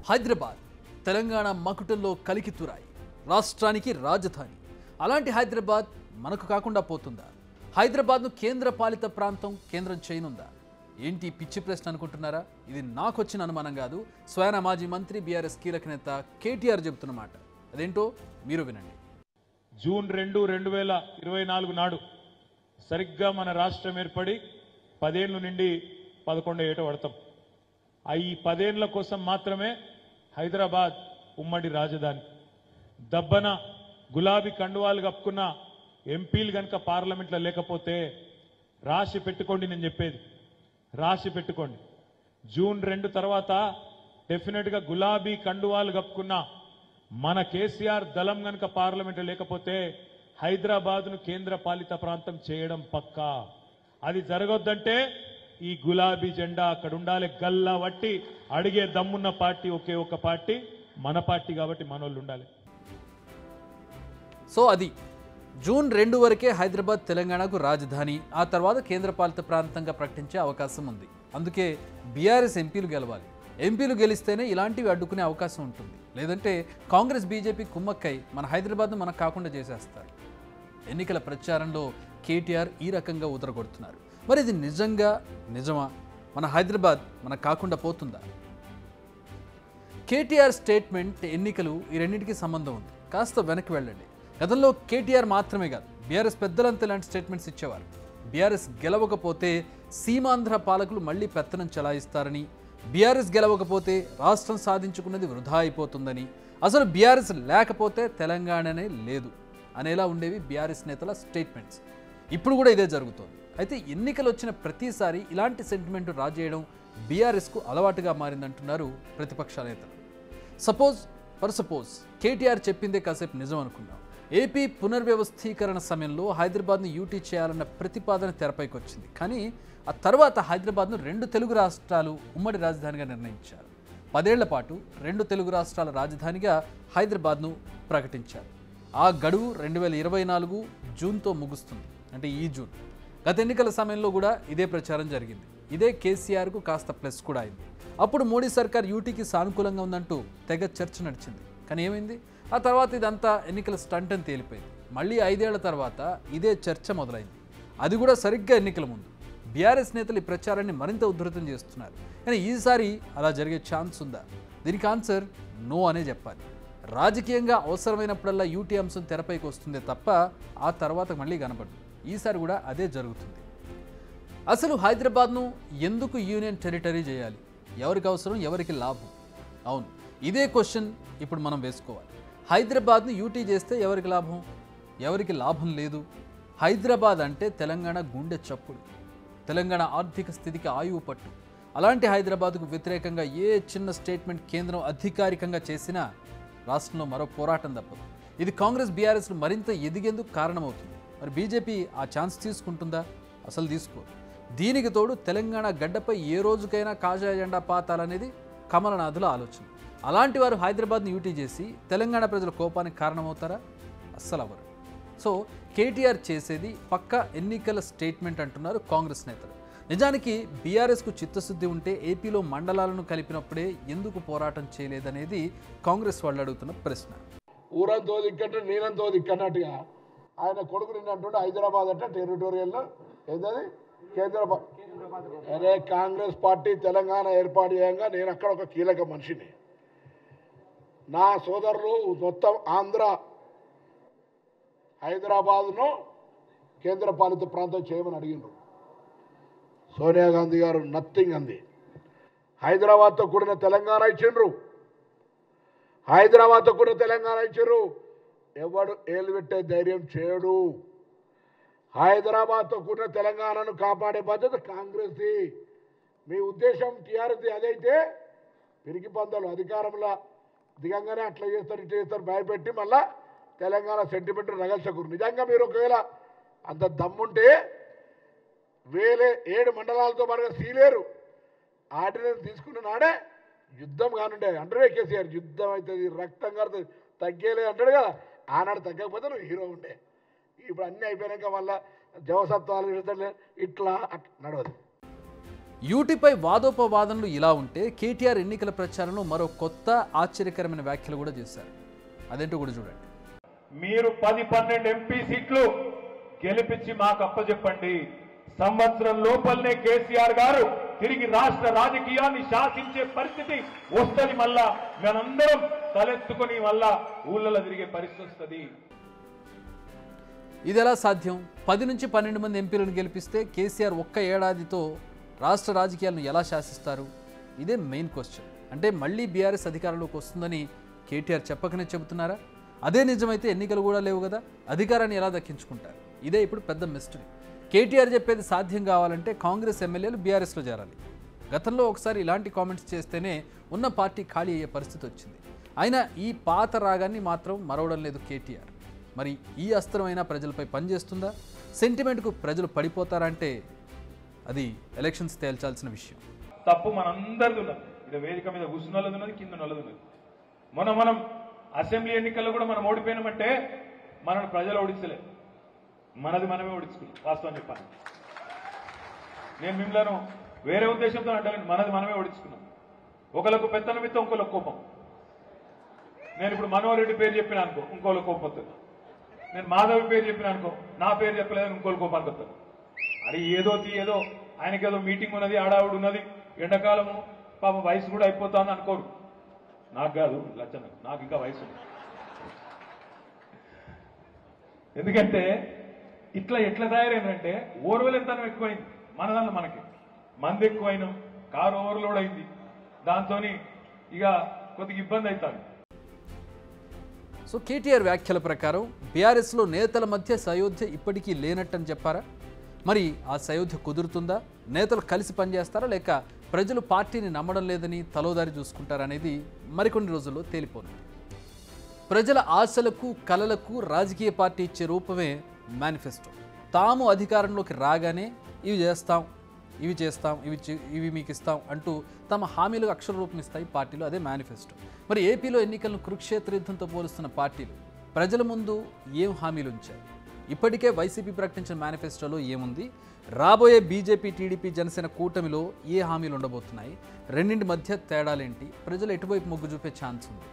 హైదరాబాద్ తెలంగాణ మకుటంలో కలికితురాయి రాష్ట్రానికి రాజధాని. అలాంటి హైదరాబాద్ మనకు కాకుండా పోతుందా? హైదరాబాద్ను కేంద్ర పాలిత ప్రాంతం కేంద్రం చేయనుందా? ఏంటి పిచ్చి ప్రశ్న అనుకుంటున్నారా? ఇది నాకు వచ్చిన అనుమానం కాదు, స్వయాన మాజీ మంత్రి బీఆర్ఎస్ కీలక నేత కేటీఆర్ చెబుతున్నమాట. అదేంటో మీరు వినండి. జూన్ 2, 2024 నాడు సరిగ్గా మన రాష్ట్రం ఏర్పడి 10 ఏళ్లు నుండి 11వ ఏట పడతాం. ఈ 10 ఏళ్ల కోసం మాత్రమే హైదరాబాద్ ఉమ్మడి రాజధాని. దబ్బన గులాబీ కండువాలు కప్పుకున్న ఎంపీలు కనుక పార్లమెంట్లో లేకపోతే రాసి పెట్టుకోండి, నేను చెప్పేది రాసి పెట్టుకోండి. జూన్ 2 తర్వాత డెఫినెట్గా గులాబీ కండువాలు కప్పుకున్న మన కేసీఆర్ దళం కనుక పార్లమెంట్లో లేకపోతే హైదరాబాద్ను కేంద్ర పాలిత ప్రాంతం చేయడం పక్కా. అది జరగొద్దంటే ఈ గులాబీ జెండా అక్కడ ఉండాలి. గల్లా వట్టి అడిగే దమ్మున్న పార్టీ ఒకే ఒక పార్టీ, మన పార్టీ, కాబట్టి మనోళ్ళు ఉండాలి. సో అది జూన్ 2 వరకే హైదరాబాద్ తెలంగాణకు రాజధాని, ఆ తర్వాత కేంద్రపాలిత ప్రాంతంగా ప్రకటించే అవకాశం ఉంది. అందుకే బీఆర్ఎస్ ఎంపీలు గెలవాలి. ఎంపీలు గెలిస్తేనే ఇలాంటివి అడ్డుకునే అవకాశం ఉంటుంది. లేదంటే కాంగ్రెస్ బీజేపీ కుమ్మక్కై మన హైదరాబాద్ను మనకు కాకుండా చేసేస్తారు. ఎన్నికల ప్రచారంలో కేటీఆర్ ఈ రకంగా ఉదరగొడుతున్నారు. మరి ఇది నిజమా? మన హైదరాబాద్ మనకు కాకుండా పోతుందా? కేటీఆర్ స్టేట్మెంట్, ఎన్నికలు, ఈ రెండింటికి సంబంధం ఉంది. కాస్త వెనక్కి వెళ్ళండి. గతంలో కేటీఆర్ మాత్రమే కాదు, బీఆర్ఎస్ పెద్దలంతా ఇలాంటి స్టేట్మెంట్స్ ఇచ్చేవారు. బీఆర్ఎస్ గెలవకపోతే సీమాంధ్ర పాలకులు మళ్లీ పెత్తనం చెలాయిస్తారని, బీఆర్ఎస్ గెలవకపోతే రాష్ట్రం సాధించుకున్నది వృధా అయిపోతుందని, అసలు బీఆర్ఎస్ లేకపోతే తెలంగాణనే లేదు అనేలా ఉండేవి బీఆర్ఎస్ నేతల స్టేట్మెంట్స్. ఇప్పుడు కూడా ఇదే జరుగుతోంది. అయితే ఎన్నికలు వచ్చిన ప్రతిసారి ఇలాంటి సెంటిమెంట్ రాజేయడం బీఆర్ఎస్కు అలవాటుగా మారిందంటున్నారు ప్రతిపక్ష నేతలు. సపోజ్ కేటీఆర్ చెప్పిందే కాసేపు నిజం అనుకున్నాం. ఏపీ పునర్వ్యవస్థీకరణ సమయంలో హైదరాబాద్ను యూటీ చేయాలన్న ప్రతిపాదన తెరపైకి వచ్చింది. కానీ ఆ తర్వాత హైదరాబాద్ను 2 తెలుగు రాష్ట్రాలు ఉమ్మడి రాజధానిగా నిర్ణయించారు. 10 ఏళ్ల పాటు 2 తెలుగు రాష్ట్రాల రాజధానిగా హైదరాబాద్ను ప్రకటించారు. ఆ గడువు 2024 జూన్తో ముగుస్తుంది, అంటే ఈ జూన్. గత ఎన్నికల సమయంలో కూడా ఇదే ప్రచారం జరిగింది. ఇదే కేసీఆర్కు కాస్త ప్లస్ కూడా అయింది. అప్పుడు మోడీ సర్కార్ యూటీకి సానుకూలంగా ఉందంటూ తెగ చర్చ నడిచింది. కానీ ఏమైంది? ఆ తర్వాత ఇదంతా ఎన్నికల స్టంట్ అని తేలిపోయింది. మళ్ళీ 5 ఏళ్ల తర్వాత ఇదే చర్చ మొదలైంది. అది కూడా సరిగ్గా ఎన్నికల ముందు. బీఆర్ఎస్ నేతలు ఈ ప్రచారాన్ని మరింత ఉధృతం చేస్తున్నారు. కానీ ఈసారి అలా జరిగే ఛాన్స్ ఉందా? దీనికి ఆన్సర్ నో అనే చెప్పాలి. రాజకీయంగా అవసరమైనప్పుడల్లా యూటీ అంశం తెరపైకి వస్తుందే తప్ప ఆ తర్వాత మళ్ళీ కనబడదు. ఈసారి కూడా అదే జరుగుతుంది. అసలు హైదరాబాద్ను ఎందుకు యూనియన్ టెరిటరీ చేయాలి? ఎవరికి అవసరం, ఎవరికి లాభం? అవును, ఇదే క్వశ్చన్ ఇప్పుడు మనం వేసుకోవాలి. హైదరాబాద్ను యూటీ చేస్తే ఎవరికి లాభం? ఎవరికి లాభం లేదు. హైదరాబాద్ అంటే తెలంగాణ గుండె చప్పుడు, తెలంగాణ ఆర్థిక స్థితికి ఆయువు పట్టు. అలాంటి హైదరాబాద్కు వ్యతిరేకంగా ఏ చిన్న స్టేట్మెంట్ కేంద్రం అధికారికంగా చేసినా రాష్ట్రంలో మరో పోరాటం తప్పదు. ఇది కాంగ్రెస్ బీఆర్ఎస్లు మరింత ఎదిగేందుకు కారణమవుతుంది. మరి బీజేపీ ఆ ఛాన్స్ తీసుకుంటుందా? అసలు తీసుకోదు. దీనికి తోడు తెలంగాణ గడ్డపై ఏ రోజుకైనా కాషాయ జెండా పాతాలనేది కమలనాథుల ఆలోచన. అలాంటి వారు హైదరాబాద్ని యూటీ చేసి తెలంగాణ ప్రజల కోపానికి కారణమవుతారా? అస్సలు అవ్వరు. సో కేటీఆర్ చేసేది పక్కా ఎన్నికల స్టేట్మెంట్ అంటున్నారు కాంగ్రెస్ నేతలు. నిజానికి బీఆర్ఎస్కు చిత్తశుద్ధి ఉంటే ఏపీలో మండలాలను కలిపినప్పుడే ఎందుకు పోరాటం చేయలేదనేది కాంగ్రెస్ వాళ్ళు అడుగుతున్న ప్రశ్న. ఊరంతో దిక్కంటే నేనంతో దిక్కన్నట్టుగా ఆయన కొడుకు నిన్నంటుండే హైదరాబాద్ అంటే టెరిటోరియల్లో ఏదది కేంద్ర. అరే కాంగ్రెస్ పార్టీ తెలంగాణ ఏర్పాటు చేయంగా నేను అక్కడ ఒక కీలక మనిషిని. నా సోదరులు మొత్తం ఆంధ్ర హైదరాబాద్ను కేంద్ర పాలిత ప్రాంతం చేయమని అడిగినారు. సోనియా గాంధీ గారు నథింగ్ అంది. హైదరాబాద్తో కూడిన తెలంగాణ ఇచ్చిండ్రు. హైదరాబాద్తో కూడిన తెలంగాణ ఇచ్చిండ్రు. ఎవడు ఏలు పెట్టే ధైర్యం చేయడు. హైదరాబాద్తో కూడిన తెలంగాణను కాపాడే బాధ్యత కాంగ్రెస్ది. మీ ఉద్దేశం టీఆర్ఎస్ది అదైతే పిరికి పందాలు అధికారంలో దిగంగానే అట్లా చేస్తారు, ఇట్లా చేస్తారు, భయపెట్టి మళ్ళా తెలంగాణ సెంటిమెంట్ రగల్చకూరు. నిజంగా మీరు ఒకవేళ అంత దమ్ముంటే 7 మండలాలతో పాటుగా సీలేరు ఆర్డినెన్స్ తీసుకున్న నాడే యుద్ధం కానుండే. అంటారే కేసీఆర్, యుద్ధం అవుతుంది, రక్తం కడుతుంది, తగ్గేలే అంటాడు కదా. ఆనాడు తగ్గకపోతే నువ్వు హీరో ఉండే. ఇప్పుడు అన్నీ అయిపోయాక మళ్ళా జవసత్వాలు ఇట్లా నడవదు. యూటీపై వాదోపవాదనలు ఇలా ఉంటే కేటీఆర్ ఎన్నికల ప్రచారంలో మరో కొత్త ఆశ్చర్యకరమైన వ్యాఖ్యలు కూడా చేశారు. అదేంటో కూడా చూడండి. మీరు 10-12 ఎంపీ సీట్లు గెలిపించి మాకు అప్పచెప్పండి. సంవత్సరం లోపలనే కేసీఆర్ గారు తిరిగి రాష్ట్ర రాజకీయాన్ని శాసించే పరిస్థితి వస్తుంది. మళ్ళా మనందరం తలెత్తుకొని మళ్ళా ఊళ్ళలో తిరిగే పరిస్థితి వస్తుంది. ఇది ఎలా సాధ్యం? 10 నుంచి 12 మంది ఎంపీలను గెలిపిస్తే కేసీఆర్ ఒక్క ఏడాదితో రాష్ట్ర రాజకీయాలను ఎలా శాసిస్తారు? ఇదే మెయిన్ క్వశ్చన్. అంటే మళ్ళీ బీఆర్ఎస్ అధికారంలోకి వస్తుందని కేటీఆర్ చెప్పకనే చెబుతున్నారా? అదే నిజమైతే ఎన్నికలు కూడా లేవు కదా, అధికారాన్ని ఎలా దక్కించుకుంటారు? ఇదే ఇప్పుడు పెద్ద మిస్టరీ. కేటీఆర్ చెప్పేది సాధ్యం కావాలంటే కాంగ్రెస్ ఎమ్మెల్యేలు బీఆర్ఎస్లో చేరాలి. గతంలో ఒకసారి ఇలాంటి కామెంట్స్ చేస్తేనే ఉన్న పార్టీ ఖాళీ అయ్యే పరిస్థితి వచ్చింది. అయినా ఈ పాత రాగాన్ని మాత్రం మరవడం లేదు కేటీఆర్. మరి ఈ అస్త్రమైనా ప్రజలపై పనిచేస్తుందా? సెంటిమెంట్కు ప్రజలు పడిపోతారంటే అది ఎలక్షన్స్ తేల్చాల్సిన విషయం. తప్పు మనందరిది ఉన్నది. ఇది వేదిక మీద కూర్చున్నది ఉన్నది, కింద ఉన్నది ఉన్నది. మనం అసెంబ్లీ ఎన్నికల్లో కూడా మనం ఓడిపోయినామంటే మనల్ని ప్రజలు ఓడించలే, మనది మనమే ఓడించుకున్నాం. వాస్తవం చెప్పాలి, నేను మిమ్మల్ని వేరే ఉద్దేశంతో అంటాను. మనది మనమే ఓడించుకున్నాం. ఒకళ్ళకు పెద్ద నిమిత్తం ఇంకోళ్ళకు కోపం. నేను ఇప్పుడు మనోహర్ రెడ్డి పేరు చెప్పిన అనుకో, ఇంకోళ్ళ కోపం వస్తుంది. నేను మాధవి పేరు చెప్పిన అనుకో, నా పేరు చెప్పలేదని ఇంకోళ్ళ కోపానికి వస్తుంది. అది ఏదో ఆయనకేదో మీటింగ్ ఉన్నది, ఆడావిడ ఉన్నది, ఎండాకాలము పాపం వయసు కూడా అయిపోతుంది అనుకోరు. నాకు కాదు లచ్చన, నాకు ఇంకా వయసు ఉంది. ఎందుకంటే ఎట్లా తయారైందంటే ఓర్వలెంతనం ఎక్కువైంది మన దాంట్లో. మనకి మంది ఎక్కువైనాం, కారు ఓవర్లోడ్ అయింది, దాంతో ఇక కొద్దిగా ఇబ్బంది అవుతుంది. సో కేటీఆర్ వ్యాఖ్యల ప్రకారం బీఆర్ఎస్లో నేతల మధ్య సయోధ్య ఇప్పటికీ లేనట్టని చెప్పారా? మరి ఆ సయోధ్య కుదురుతుందా? నేతలు కలిసి పనిచేస్తారా, లేక ప్రజలు పార్టీని నమ్మడం లేదని తలోదారి చూసుకుంటారనేది మరికొన్ని రోజుల్లో తేలిపోనుంది. ప్రజల ఆశలకు కలలకు రాజకీయ పార్టీ ఇచ్చే రూపమే మేనిఫెస్టో. తాము అధికారంలోకి రాగానే ఇవి చేస్తాం, ఇవి చేస్తాం, ఇవి మీకు ఇస్తాం అంటూ తమ హామీలకు అక్షర రూపం ఇస్తాయి పార్టీలు. అదే మేనిఫెస్టో. మరి ఏపీలో ఎన్నికలను కురుక్షేత్ర యుద్ధంతో పోలుస్తున్న పార్టీలు ప్రజల ముందు ఏం హామీలు ఉంచాయి? ఇప్పటికే వైసీపీ ప్రకటించిన మేనిఫెస్టోలో ఏముంది? రాబోయే బీజేపీ, టీడీపీ, జనసేన కూటమిలో ఏ హామీలు ఉండబోతున్నాయి? రెండింటి మధ్య తేడాలేంటి? ప్రజలు ఎటువైపు మొగ్గు చూపే ఛాన్స్ ఉంది?